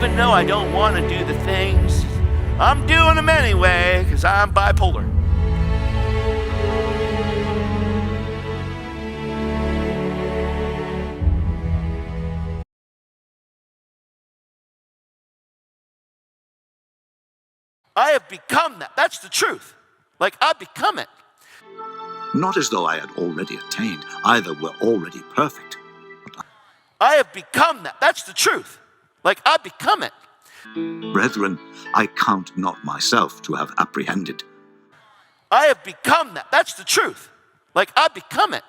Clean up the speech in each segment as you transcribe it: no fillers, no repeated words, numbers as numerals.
Even though I don't want to do the things, I'm doing them anyway because I'm bipolar. I have become that. That's the truth. Like, I've become it. Not as though I had already attained, either were already perfect. I have become that. That's the truth. Like, I've become it. Brethren, I count not myself to have apprehended. I have become that. That's the truth. Like, I've become it.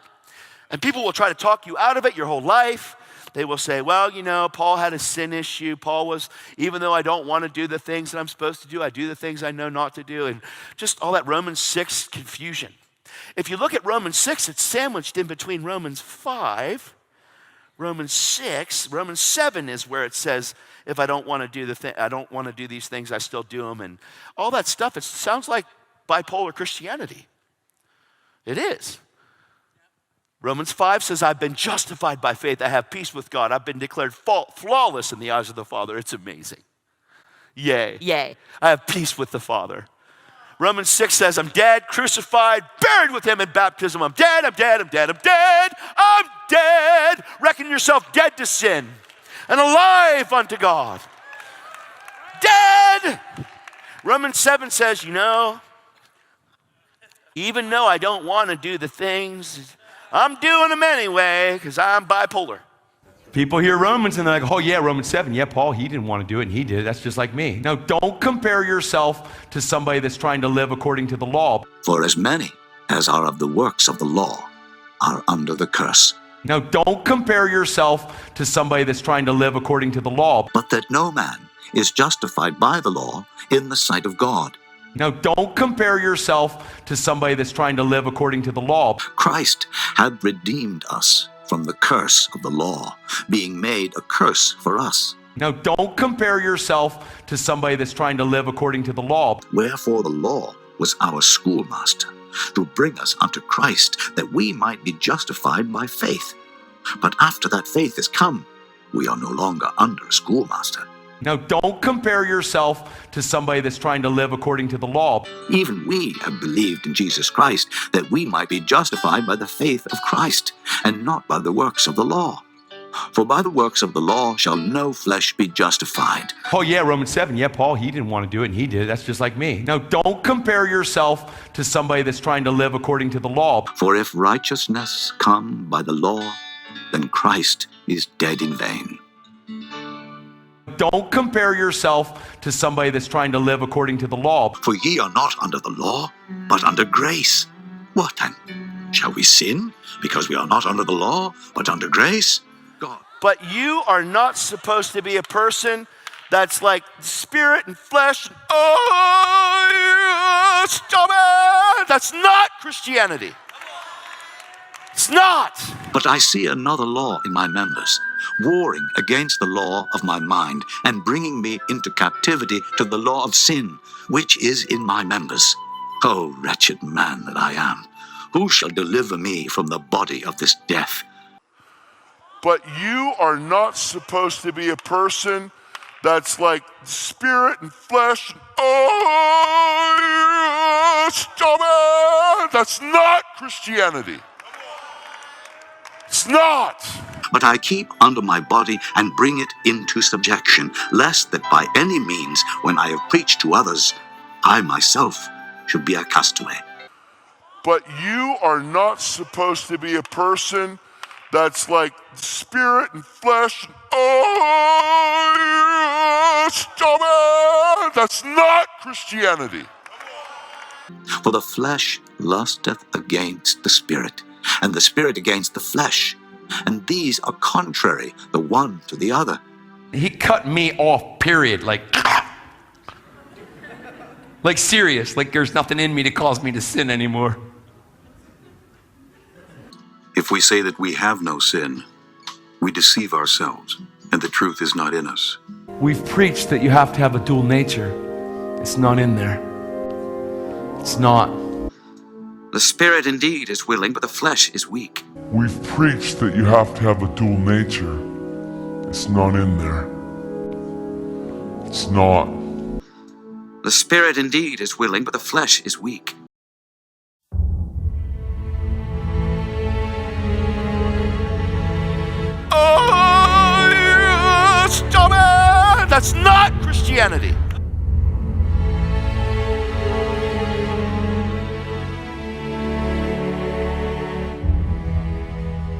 And people will try to talk you out of it your whole life. They will say, well, you know, Paul had a sin issue. Paul was, even though I don't want to do the things that I'm supposed to do, I do the things I know not to do. And just all that Romans 6 confusion. If you look at Romans 6, it's sandwiched in between Romans 5, Romans 6, Romans 7 is where it says, if I don't want to do I don't want to do these things, I still do them. And all that stuff, it sounds like bipolar Christianity. It is. Romans 5 says, I've been justified by faith. I have peace with God. I've been declared flawless in the eyes of the Father. It's amazing. Yay. Yay. I have peace with the Father. Romans 6 says, I'm dead, crucified, buried with him in baptism. I'm dead, I'm dead, I'm dead, I'm dead, I'm dead. Reckon yourself dead to sin and alive unto God. Dead. Romans 7 says, you know, even though I don't want to do the things, I'm doing them anyway because I'm bipolar. People hear Romans and they're like, oh yeah, Romans 7. Yeah, Paul, he didn't want to do it and he did. That's just like me. Now, don't compare yourself to somebody that's trying to live according to the law. For as many as are of the works of the law are under the curse. Now, don't compare yourself to somebody that's trying to live according to the law. But that no man is justified by the law in the sight of God. Now, don't compare yourself to somebody that's trying to live according to the law. Christ had redeemed us from the curse of the law, being made a curse for us. Now, don't compare yourself to somebody that's trying to live according to the law. Wherefore the law was our schoolmaster, to bring us unto Christ, that we might be justified by faith. But after that faith is come, we are no longer under a schoolmaster. Now, don't compare yourself to somebody that's trying to live according to the law. Even we have believed in Jesus Christ, that we might be justified by the faith of Christ, and not by the works of the law. For by the works of the law shall no flesh be justified. Oh yeah, Romans 7. Yeah, Paul, he didn't want to do it and he did. That's just like me. Now, don't compare yourself to somebody that's trying to live according to the law. For if righteousness come by the law, then Christ is dead in vain. Don't compare yourself to somebody that's trying to live according to the law. For ye are not under the law, but under grace. What then? Shall we sin because we are not under the law, but under grace? God. But you are not supposed to be a person that's like spirit and flesh. Oh, stop it! That's not Christianity. It's not. But I see another law in my members, warring against the law of my mind, and bringing me into captivity to the law of sin, which is in my members. O wretched man that I am, who shall deliver me from the body of this death? But you are not supposed to be a person that's like spirit and flesh. Oh, stop it! That's not Christianity. It's not. But I keep under my body and bring it into subjection, lest that by any means, when I have preached to others, I myself should be a castaway. But you are not supposed to be a person that's like spirit and flesh. Oh, stop it! That's not Christianity. For the flesh lusteth against the spirit, and the spirit against the flesh. And these are contrary the one to the other. He cut me off, period. Like serious. Like there's nothing in me to cause me to sin anymore. If we say that we have no sin, we deceive ourselves, and the truth is not in us. We've preached that you have to have a dual nature. It's not in there. It's not. The spirit indeed is willing, but the flesh is weak. We've preached that you have to have a dual nature. It's not in there. It's not. The spirit indeed is willing, but the flesh is weak. Oh, stop it! That's not Christianity.